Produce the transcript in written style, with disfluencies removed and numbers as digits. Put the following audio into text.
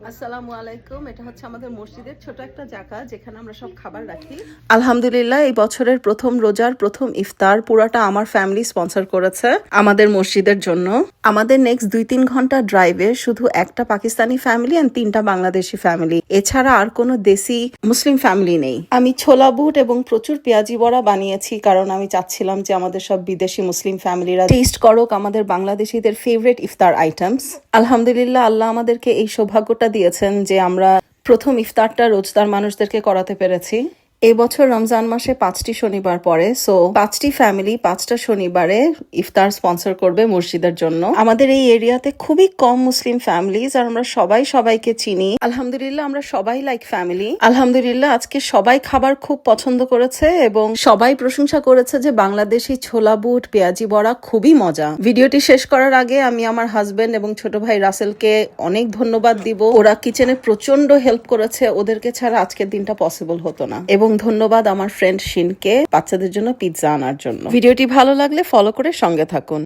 আসসালামু আলাইকুম। এটা হচ্ছে আমাদের মসজিদের ছোট একটা জায়গা যেখানে আমরা সব খাবার রাখি। আলহামদুলিল্লাহ, এই বছরের প্রথম রোজার প্রথম ইফতার পুরাটা আমার ফ্যামিলি স্পন্সর করেছে আমাদের মসজিদের জন্য। আমাদের নেক্সট 2-3 ঘন্টা ড্রাইভে শুধু একটা পাকিস্তানি ফ্যামিলি আর 3টা বাংলাদেশি ফ্যামিলি, এছাড়া আর কোনো দেশি মুসলিম ফ্যামিলি নেই। আমি ছোলা বুট এবং প্রচুর পেঁয়াজি বড়া বানিয়েছি, কারণ আমি চাচ্ছিলাম যে আমাদের সব বিদেশি মুসলিম ফ্যামিলিরা টেস্ট করুক আমাদের বাংলাদেশিদের ফেভারিট ইফতার আইটেমস। আলহামদুলিল্লাহ, আল্লাহ আমাদেরকে এই সৌভাগ্যটা দিয়েছেন যে আমরা প্রথম ইফতারটা রোজদার মানুষদেরকে করাতে পেরেছি। এবছর রমজান মাসে 5টি শনিবার পড়ে, সো 5টি ফ্যামিলি 5টা শনিবারে ইফতার স্পন্সর করবে মসজিদের জন্য। আমাদের এই এরিয়াতে খুবই কম মুসলিম ফ্যামিলিজ, আর আমরা সবাই সবাইকে চিনি। আলহামদুলিল্লাহ, আমরা সবাই লাইক ফ্যামিলি। আলহামদুলিল্লাহ, আজকে সবাই খাবার খুব পছন্দ করেছে এবং সবাই প্রশংসা করেছে যে বাংলাদেশি ছোলা বুট পেঁয়াজি বড়া খুবই মজা। ভিডিওটি শেষ করার আগে আমি আমার হাজবেন্ড এবং ছোট ভাই রাসেলকে অনেক ধন্যবাদ দিব। ওরা কিচেনে প্রচন্ড হেল্প করেছে, ওদেরকে ছাড়া আজকের দিনটা পসিবল হতো না। এবং ধন্যবাদ আমার ফ্রেন্ড শিনকে বাচ্চাদের জন্য পিৎজা আনার জন্য। ভিডিওটি ভালো লাগলে ফলো করে সঙ্গে থাকুন।